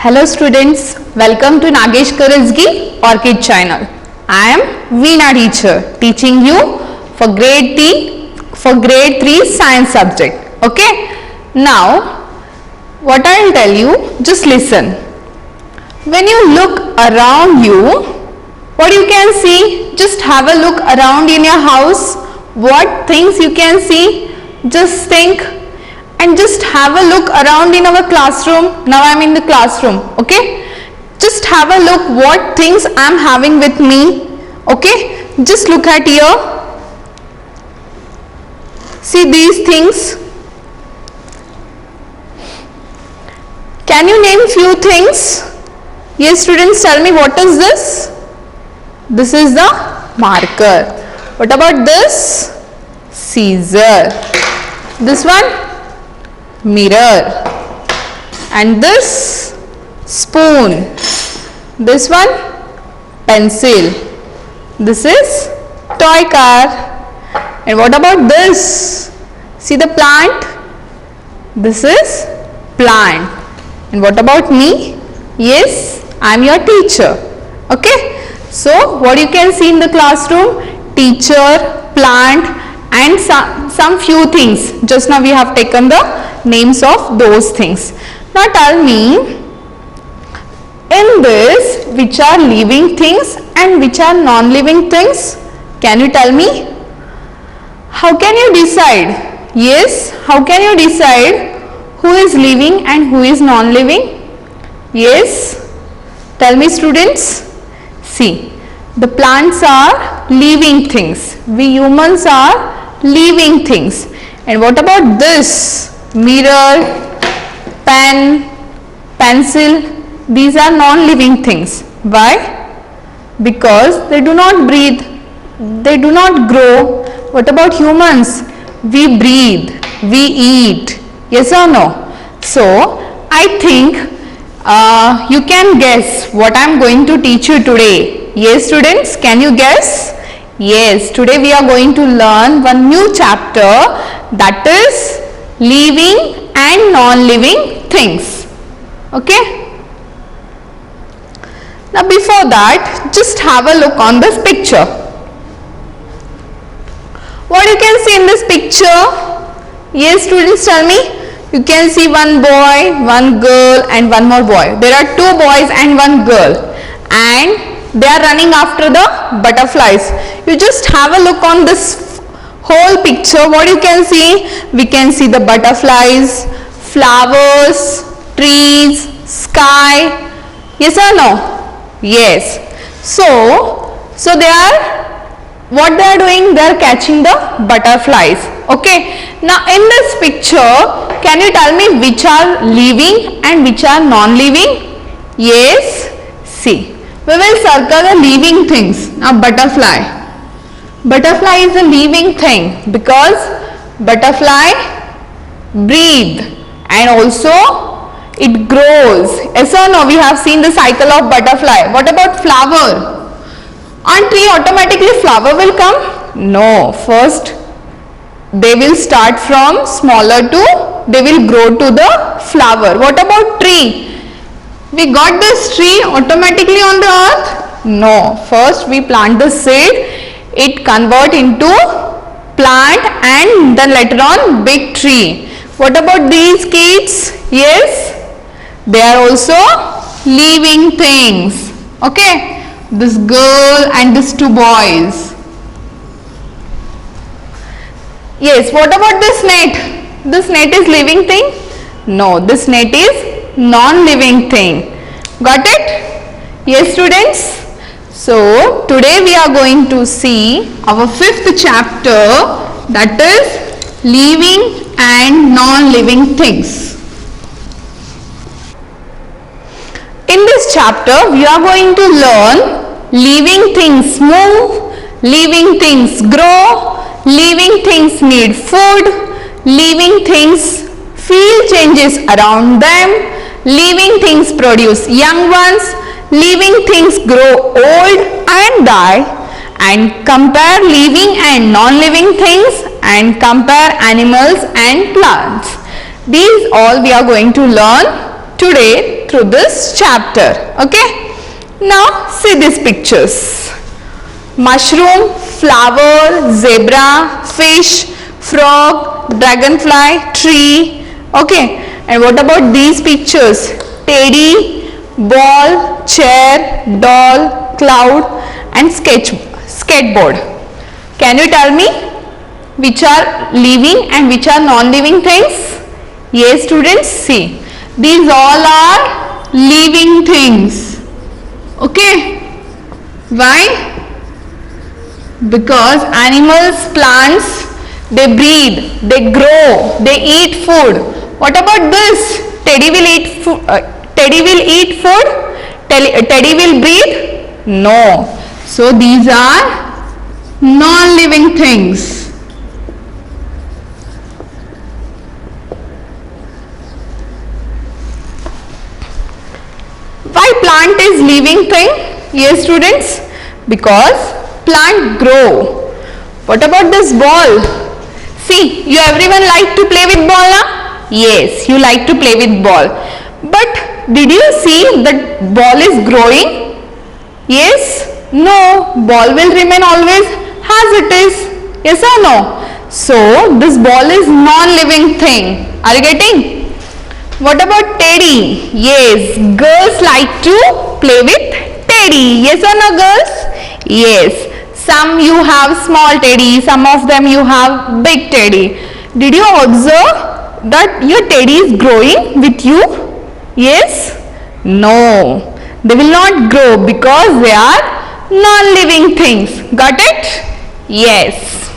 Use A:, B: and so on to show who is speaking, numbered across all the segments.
A: Hello students, welcome to Nagesh Karajgi Orchid channel. I am Veena teacher teaching you for grade 3 science subject. Okay, now what I will tell you, just listen. When you look around you, what you can see, just have a look around in your house, what things you can see, just think. And just have a look around in our classroom. Now I am in the classroom. Okay, just have a look what things I am having with me. Okay, just look at here. See these things. Can you name few things? Yes students, tell me, what is this? This is the marker. What about this? Scissor. This one? Mirror. And this? Spoon. This one? Pencil. This is toy car. And what about this? See the plant? This is plant. And what about me? Yes, I am your teacher. Okay, so what you can see in the classroom? Teacher, plant, and some few things. Just now we have taken the names of those things. Now tell me, in this, which are living things and which are non-living things? Can you tell me? How can you decide? Yes, how can you decide who is living and who is non-living? Yes, tell me students. See, the plants are living things. We humans are living things. And what about this? Mirror, pen, pencil, these are non-living things. Why? Because they do not breathe, they do not grow. What about humans? We breathe, we eat. Yes or no? So, I think you can guess what I am going to teach you today. Yes students, can you guess? Yes, today we are going to learn one new chapter, that is living and non-living things. Okay. Now before that, just have a look on this picture. What you can see in this picture? Yes students, tell me. You can see one boy, one girl and one more boy. There are two boys and one girl, and they are running after the butterflies. You just have a look on this whole picture. What you can see? We can see the butterflies, flowers, trees, sky. Yes or no? Yes. So they are, what they are doing? They are catching the butterflies. Okay. Now in this picture, can you tell me which are living and which are non-living? Yes. See, we will circle the living things. Now butterfly. Butterfly is a living thing because butterfly breathe and also it grows. Yes or no? We have seen the cycle of butterfly. What about flower? On tree automatically flower will come? No. First they will start from smaller to, they will grow to the flower. What about tree? We got this tree automatically on the earth? No. First we plant the seed, it convert into plant and then later on big tree. What about these kids? Yes, they are also living things. Okay, this girl and these two boys. Yes, what about this net? This net is living thing? No, this net is non-living thing. Got it? Yes students? So today we are going to see our fifth chapter, that is living and non-living things. In this chapter we are going to learn living things move, living things grow, living things need food, living things feel changes around them. Living things produce young ones. Living things grow old and die. And compare living and non-living things, and compare animals and plants. These all we are going to learn today through this chapter. Okay. Now see these pictures. Mushroom, flower, zebra, fish, frog, dragonfly, tree. Okay. And what about these pictures? Teddy, ball, chair, doll, cloud and skateboard. Can you tell me which are living and which are non-living things? Yes students, see. These all are living things. Okay. Why? Because animals, plants, they breathe, they grow, they eat food. What about this? Teddy will eat food. Teddy will eat food? Teddy will breathe? No. So these are non-living things. Why plant is living thing? Yes students, because plant grow. What about this ball? See, you everyone like to play with ball now? Yes, you like to play with ball. But did you see that ball is growing? Yes? No, ball will remain always as it is. Yes or no? So this ball is non-living thing. Are you getting? What about Teddy? Yes, girls like to play with Teddy. Yes or no girls? Yes. Some you have small Teddy, some of them you have big Teddy. Did you observe that your Teddy is growing with you? Yes? No. They will not grow because they are non-living things. Got it? Yes.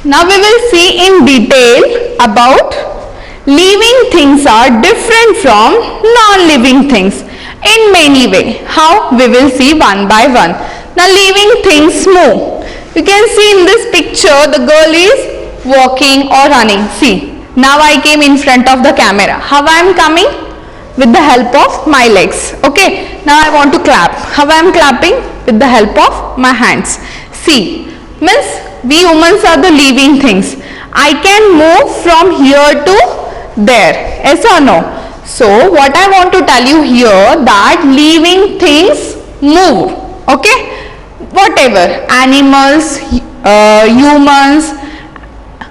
A: Now we will see in detail about living things are different from non-living things in many ways. How? We will see one by one. Now living things move. You can see in this picture the girl is walking or running. See, now I came in front of the camera. How I am coming? With the help of my legs. Okay, now I want to clap. How I am clapping? With the help of my hands. See, means we humans are the living things. I can move from here to there. Yes or no? So what I want to tell you here that living things move. Okay, whatever, animals, humans.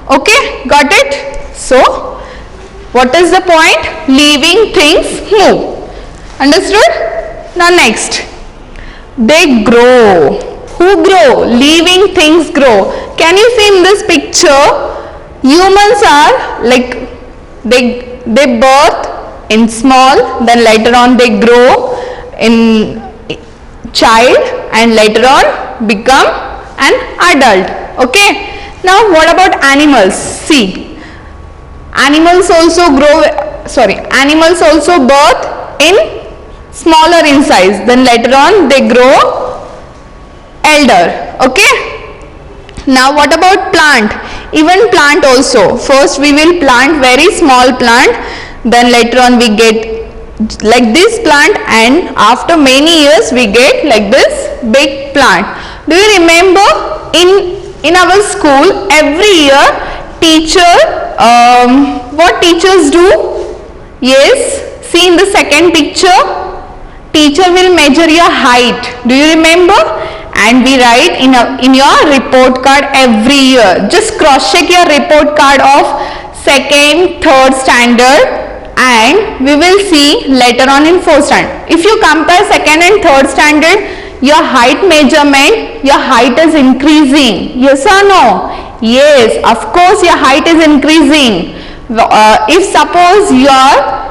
A: Okay, got it? So what is the point? Living things move. Understood? Now next, they grow. Who grow? Living things grow. Can you see in this picture? Humans are like they birth in small, then later on they grow in child and later on become an adult. Okay. Now what about animals? See, animals also animals also birth in smaller in size, then later on they grow elder. Okay. Now what about plant? Even plant also, first we will plant very small plant, then later on we get like this plant, and after many years we get like this big plant. Do you remember in our school every year teacher, what teachers do? Yes, see in the second picture, teacher will measure your height. Do you remember? And we write in your report card every year. Just cross check your report card of second, third standard, and we will see later on in fourth standard. If you compare second and third standard, your height measurement, your height is increasing. Yes or no? Yes, of course your height is increasing. If suppose you are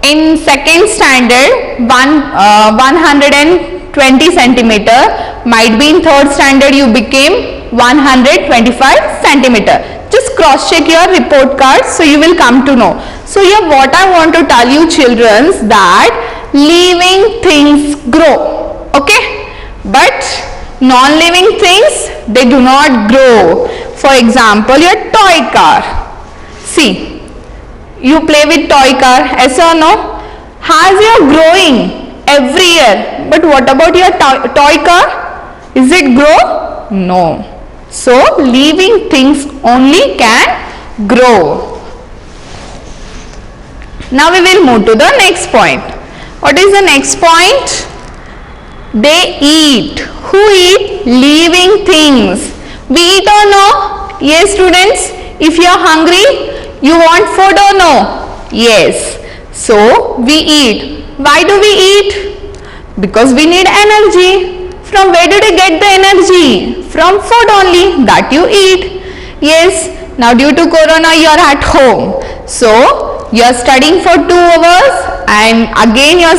A: in second standard 120 centimeter, might be in third standard you became 125 centimeter. Just cross check your report card, so you will come to know. So here what I want to tell you children, that living things grow. Okay, but non-living things, they do not grow. For example, your toy car. See, you play with toy car, yes or no? As you are growing every year, but what about your toy car? Is it grow? No. So, living things only can grow. Now we will move to the next point. What is the next point? They eat. Who eat? Living things. We eat or no? Yes, students. If you are hungry, you want food or no? Yes. So we eat. Why do we eat? Because we need energy. From where did you get the energy? From food only that you eat. Yes. Now due to corona you are at home. So you are studying for 2 hours and again you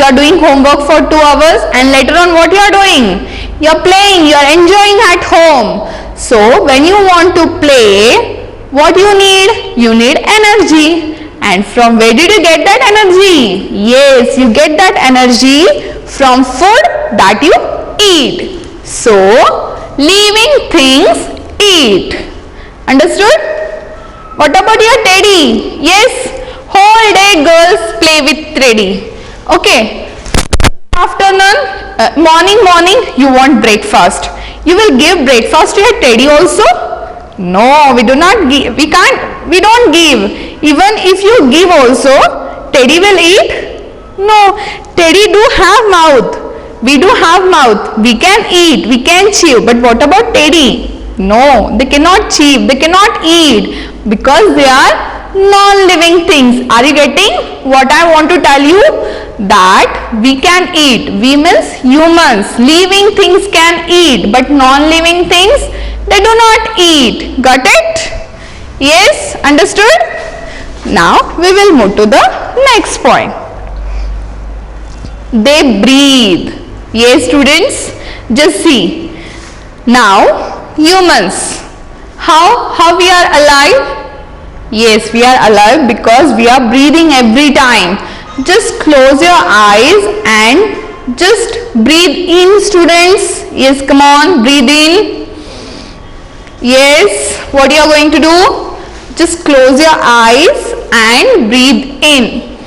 A: are doing homework for 2 hours, and later on what you are doing? You are playing, you are enjoying at home. So when you want to play, what you need? You need energy. And from where did you get that energy? Yes, you get that energy from food that you eat. So living things eat. Understood? What about your teddy? Yes, whole day girls play with teddy. Okay. Afternoon, morning you want breakfast. You will give breakfast to your teddy also? No, we do not give. We don't give. Even if you give also, teddy will eat? No, teddy do have mouth. We do have mouth. We can eat, we can chew. But what about teddy? No, they cannot chew, they cannot eat because they are non-living things. Are you getting what I want to tell you? That we can eat. We means humans. Living things can eat, but non-living things, they do not eat. Got it? Yes, understood? Now we will move to the next point. They breathe. Yes, students, just see. Now humans, how we are alive? Yes, we are alive because we are breathing every time. Just close your eyes and just breathe in, students. Yes, come on, breathe in. Yes, what you are going to do? Just close your eyes and breathe in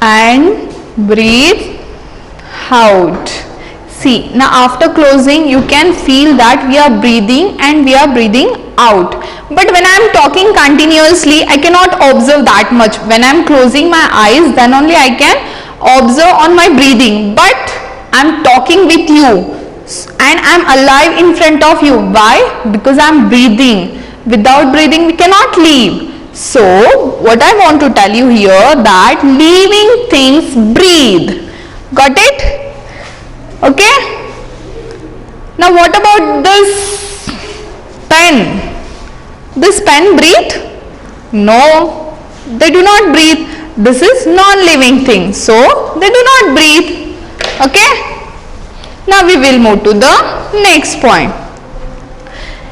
A: and breathe out. See, now after closing you can feel that we are breathing and we are breathing out. But when I am talking continuously, I cannot observe that much. When I am closing my eyes, then only I can observe on my breathing. But I am talking with you and I am alive in front of you. Why? Because I am breathing. Without breathing, we cannot live. So, what I want to tell you here that living things breathe. Got it? Okay? Now what about this pen? This pen breathe? No, they do not breathe. This is non-living thing, so they do not breathe. Okay? Now we will move to the next point.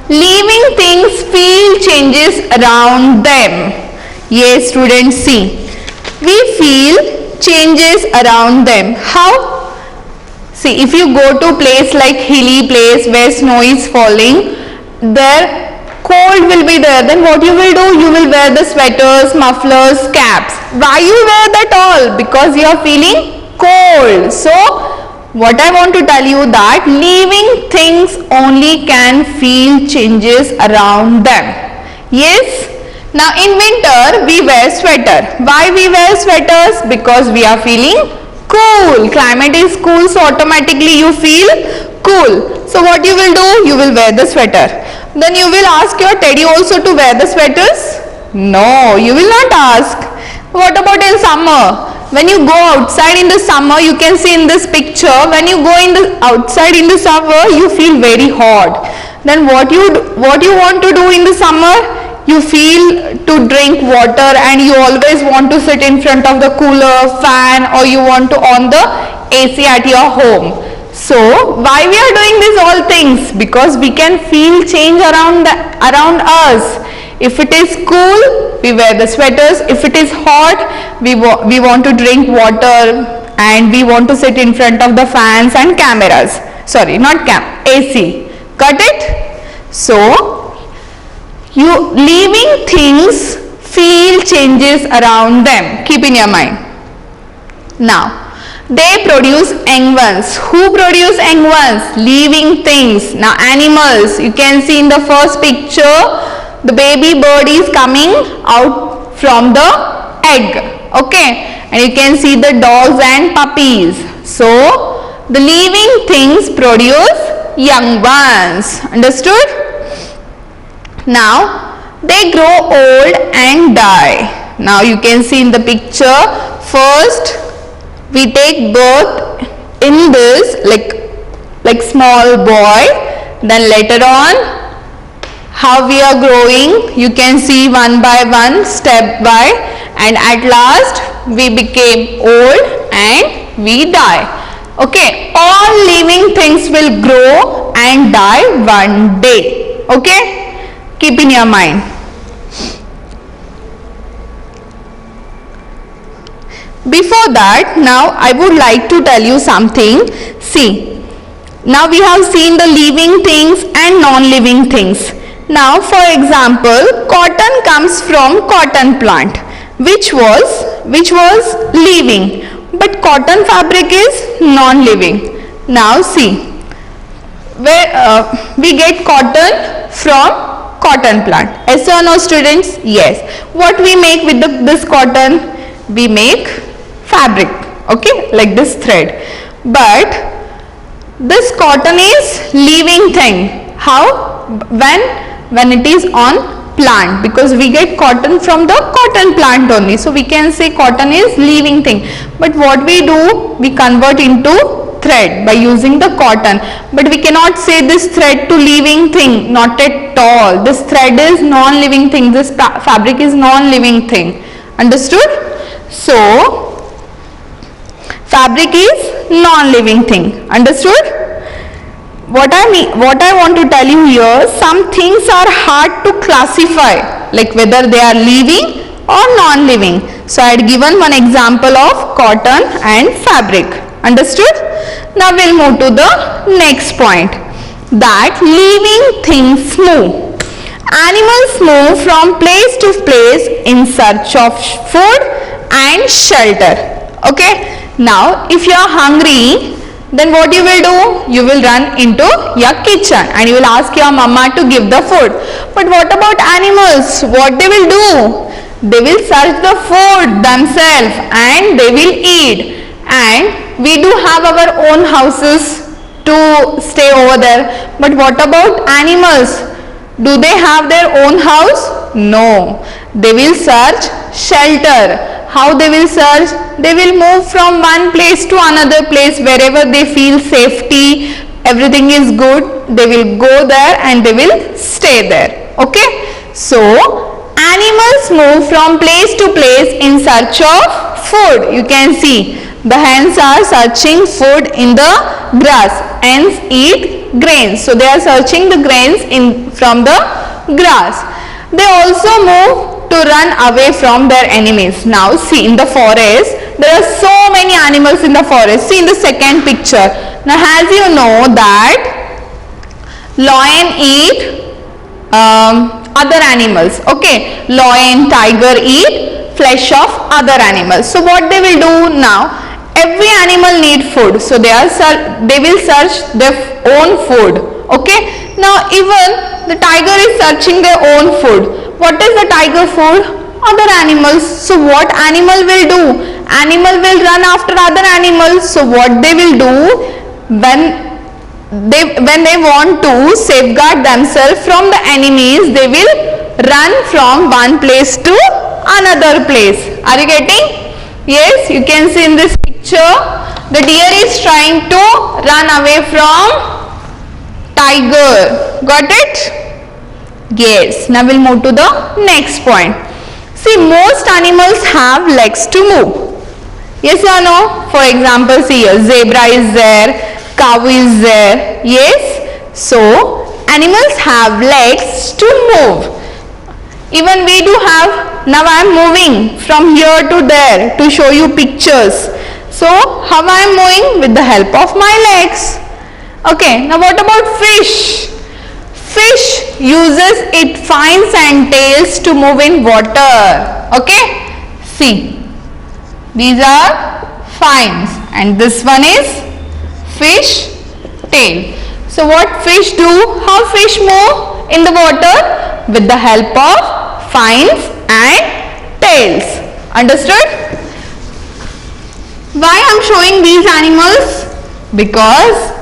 A: Living things feel changes around them. Yes, students, see. We feel changes around them. How? See, if you go to place like hilly place where snow is falling, there cold will be there. Then what you will do? You will wear the sweaters, mufflers, caps. Why you wear that all? Because you are feeling cold. So, what I want to tell you that living things only can feel changes around them. Yes? Now in winter we wear sweater. Why we wear sweaters? Because we are feeling cool. Climate is cool, so automatically you feel cool. So what you will do? You will wear the sweater. Then you will ask your teddy also to wear the sweaters? No, you will not ask. What about in summer? When you go outside in the summer, you can see in this picture, when you go outside in the summer, you feel very hot. Then what you want to do in the summer? You feel to drink water and you always want to sit in front of the cooler, fan, or you want to on the AC at your home. So why we are doing these all things? Because we can feel change around us. If it is cool, we wear the sweaters. If it is hot, we want to drink water and we want to sit in front of the fans and cameras. Sorry, not AC. Got it? So living things feel changes around them. Keep in your mind. Now they produce young ones. Who produce young ones? Living things. Now animals, you can see in the first picture, the baby bird is coming out from the egg. Okay, and you can see the dogs and puppies. So the living things produce young ones. Understood? Now they grow old and die. Now you can see in the picture, first we take birth in this like small boy, then later on how we are growing, you can see one by one, step by, and at last we became old and we die. Okay, all living things will grow and die one day. Okay, keep in your mind. Before that, now I would like to tell you something. See, now we have seen the living things and non-living things. Now for example, cotton comes from cotton plant, which was living, but cotton fabric is non-living. Now see, where we get cotton from cotton plant. Yes or no, students? Yes. What we make with this cotton? We make fabric, okay, like this thread. But this cotton is living thing. How? When it is on plant, because we get cotton from the cotton plant only, so we can say cotton is living thing. But what we do, we convert into thread by using the cotton, but we cannot say this thread to living thing, not at all. This thread is non-living thing, this fabric is non-living thing. Understood? So fabric is non-living thing. Understood? What I want to tell you here, some things are hard to classify, like whether they are living or non-living. So I had given one example of cotton and fabric. Understood? Now we'll move to the next point, that living things move. Animals move from place to place in search of food and shelter. Okay? Now if you are hungry, then what you will do? You will run into your kitchen and you will ask your mama to give the food. But what about animals? What they will do? They will search the food themselves and they will eat. And we do have our own houses to stay over there. But what about animals? Do they have their own house? No. They will search shelter. How they will search? They will move from one place to another place wherever they feel safety, everything is good. They will go there and they will stay there. Okay? So animals move from place to place in search of food. You can see the hens are searching food in the grass. Hens eat grains. So they are searching the grains from the grass. They also move to run away from their enemies. Now see, in the forest there are so many animals in the forest. See in the second picture. Now as you know that lion eat other animals. Okay, lion, tiger eat flesh of other animals. So what they will do now? Every animal need food, so they will search their own food. Okay, now even the tiger is searching their own food. What is the tiger food? Other animals. So what animal will do? Animal will run after other animals. So what they will do, when they want to safeguard themselves from the enemies, they will run from one place to another place. Are you getting? Yes, you can see in this picture the deer is trying to run away from tiger. Got it? Yes. Now we'll move to the next point. See, most animals have legs to move. Yes or no? For example, see here, zebra is there, cow is there. Yes. So animals have legs to move. Even we do have. Now I am moving from here to there to show you pictures. So how I am moving? With the help of my legs. Okay. Now what about fish? fish uses its fins and tails to move in water. Okay, see, these are fins and this one is fish tail. So what fish do? How fish move in the water? With the help of fins and tails. Understood? Why I am showing these animals? Because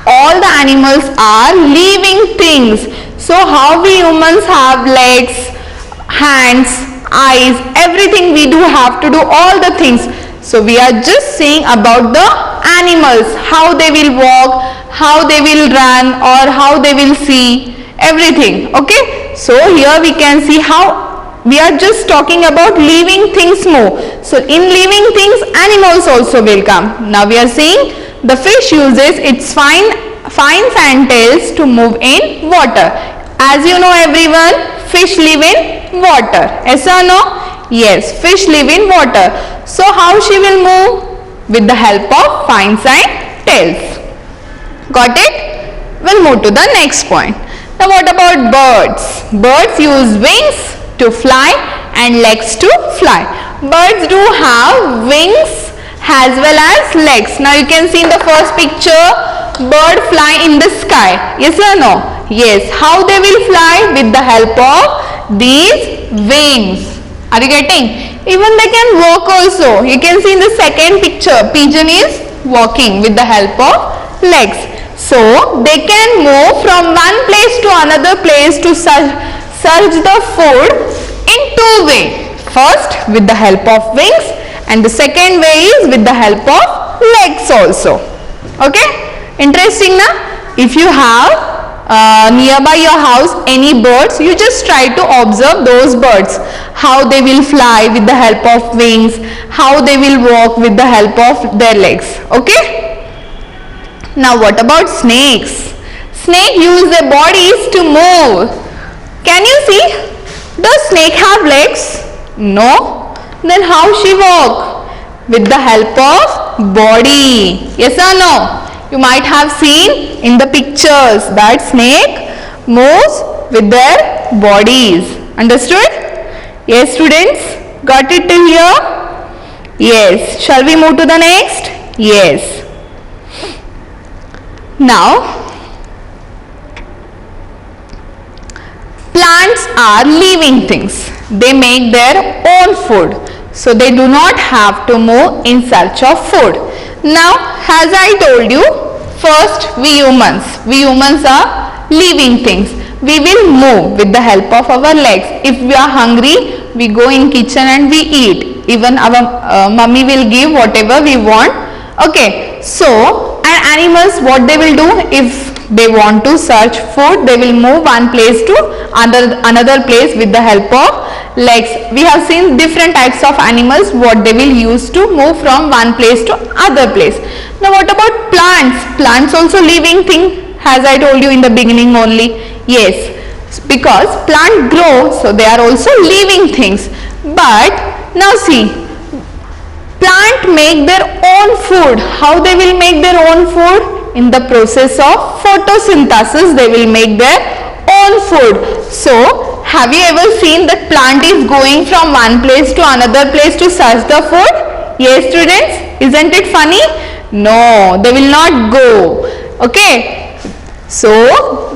A: all the animals are living things. So how we humans have legs, hands, eyes, everything we do have to do all the things. So we are just saying about the animals, how they will walk, how they will run, or how they will see, everything. Okay, so here we can see how we are just talking about living things more. So in living things, animals also will come. Now we are saying the fish uses its fins and tails to move in water. As you know everyone, fish live in water. Yes or no? Yes, fish live in water. So how she will move? With the help of fins and tails. Got it? We'll move to the next point. Now what about birds? Birds use wings to fly and legs to fly. Birds do have wings as well as legs. Now you can see in the first picture, bird fly in the sky. Yes or no? Yes. How they will fly? With the help of these wings. Are you getting? Even they can walk also. You can see in the second picture, pigeon is walking with the help of legs. So they can move from one place to another place to search the food in two ways. First with the help of wings and the second way is with the help of legs also. Okay? Interesting na? If you have nearby your house any birds, you just try to observe those birds, how they will fly with the help of wings, how they will walk with the help of their legs. Okay? Now what about snakes? Snakes use their bodies to move. Can you see? Does snake have legs? No. Then how she walk? With the help of body. Yes or no? You might have seen in the pictures that snake moves with their bodies. Understood? Yes students? Got it till here? Yes. Shall we move to the next? Yes. Now, plants are living things. They make their own food. So they do not have to move in search of food. Now, as I told you, first we humans are living things. We will move with the help of our legs. If we are hungry, we go in kitchen and we eat. Even our mummy will give whatever we want. Okay, so and animals, what they will do? If they want to search food, they will move one place to another place with the help of legs. We have seen different types of animals, what they will use to move from one place to other place. Now what about plants? Plants also living thing, as I told you in the beginning only. Yes, because plant grow, so they are also living things. But now see, plant make their own food. How they will make their own food? In the process of photosynthesis, they will make their own food. So have you ever seen that plant is going from one place to another place to search the food? Yes students, isn't it funny? No, they will not go. Okay, so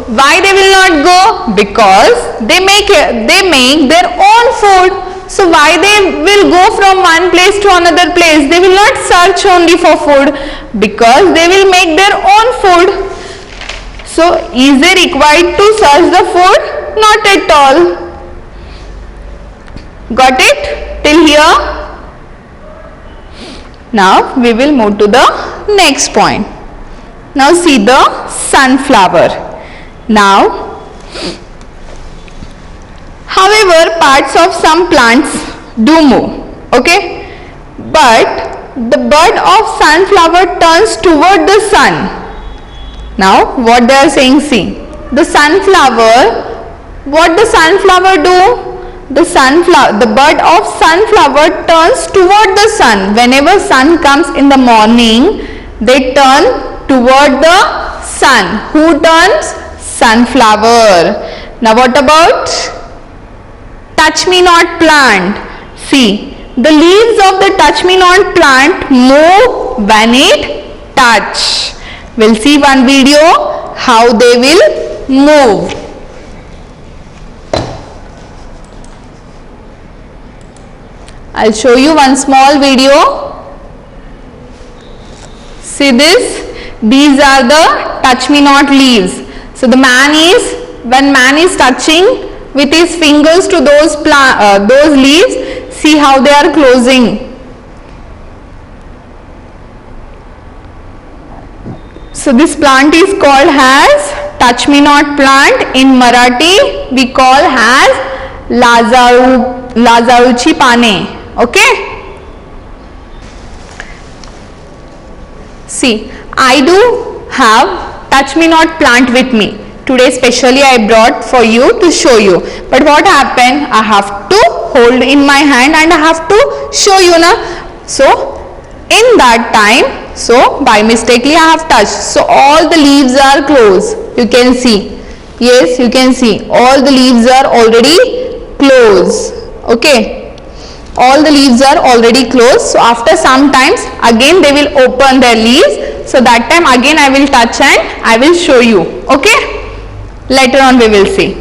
A: why they will not go? Because they make their own food. So why they will go from one place to another place? They will not search only for food, because they will make their own food. So is they required to search the food? Not at all. Got it till here? Now we will move to the next point. Now see the sunflower. Now, however, parts of some plants do move, okay? But the bud of sunflower turns toward the sun. Now, what they are saying, see, the sunflower, what the sunflower do? The bud of sunflower turns toward the sun. Whenever sun comes in the morning, they turn toward the sun. Who turns? sunflower. Now what about touch me not plant? See, the leaves of the touch me not plant move when it touch. We'll see one video how they will move. I'll show you one small video. See this? These are the touch me not leaves. So the when man is touching with his fingers to those leaves, see how they are closing. So this plant is called as touch me not plant. In Marathi we call as Lazaruchi pane. Okay. See, I do have touch me not plant with me. Today specially I brought for you to show you. But what happened? I have to hold in my hand and I have to show you na. So in that time, so by mistakenly I have touched. So all the leaves are closed. You can see. Yes, you can see. All the leaves are already closed. Okay. All the leaves are already closed. So after some times again they will open their leaves. So that time again I will touch and I will show you. Okay. Later on we will see.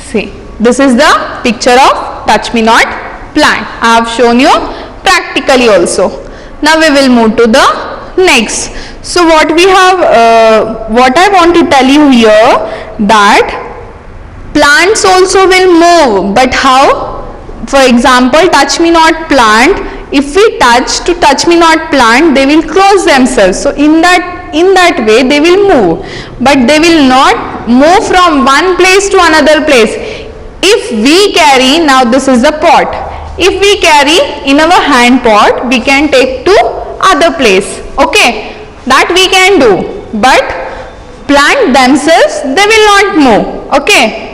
A: See, this is the picture of touch me not plant. I have shown you practically also. Now we will move to the next. So what we have, what I want to tell you here, that plants also will move, but how? For example, touch me not plant, if we touch me not plant, they will close themselves. So in that way they will move, but they will not move from one place to another place. If we carry, now this is the pot, if we carry in our hand pot, we can take to other place. Okay, that we can do, but plant themselves, they will not move. Okay.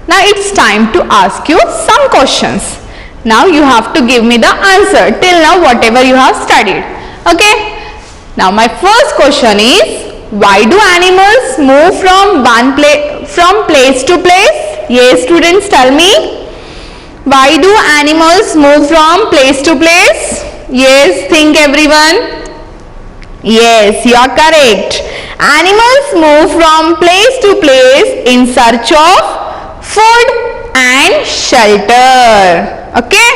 A: Now it's time to ask you some questions. Now you have to give me the answer till now whatever you have studied. Okay. Now my first question is, why do animals move from place to place? Yes, students, tell me. Why do animals move from place to place? Yes, think everyone. Yes, you are correct. Animals move from place to place in search of food and shelter. Okay.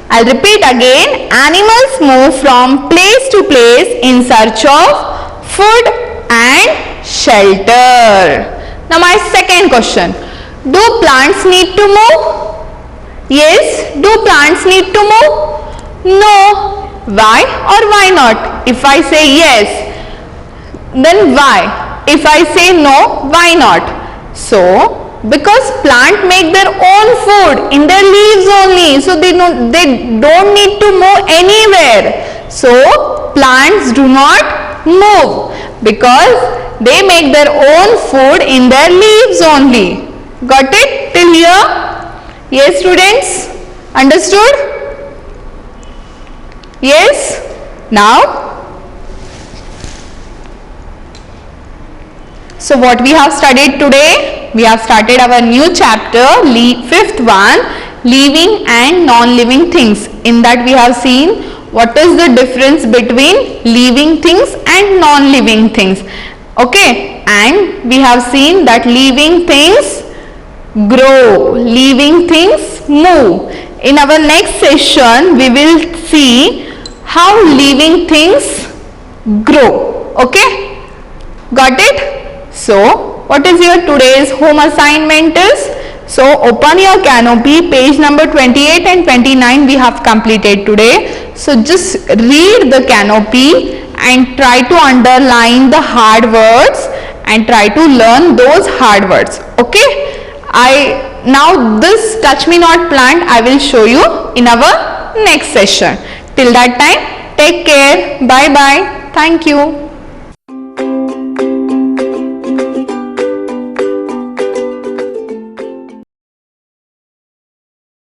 A: I'll repeat again. Animals move from place to place in search of food and shelter. Now my second question. Do plants need to move? Yes. Do plants need to move? No. Why or why not? If I say yes, then why? If I say no, why not? So because plant make their own food in their leaves only, so they don't need to move anywhere. So plants do not move because they make their own food in their leaves only. Got it till here? Yes, students, understood? Yes. Now so what we have studied today, we have started our new chapter, fifth one, living and non-living things. In that we have seen what is the difference between living things and non-living things. Okay, and we have seen that living things grow, living things move. In our next session, we will see how living things grow. Okay, got it? So, what is your today's home assignment is? So, open your canopy, page number 28 and 29 we have completed today. So, just read the canopy and try to underline the hard words and try to learn those hard words. Okay? Now this touch me not plant I will show you in our next session. Till that time, take care. Bye bye. Thank you.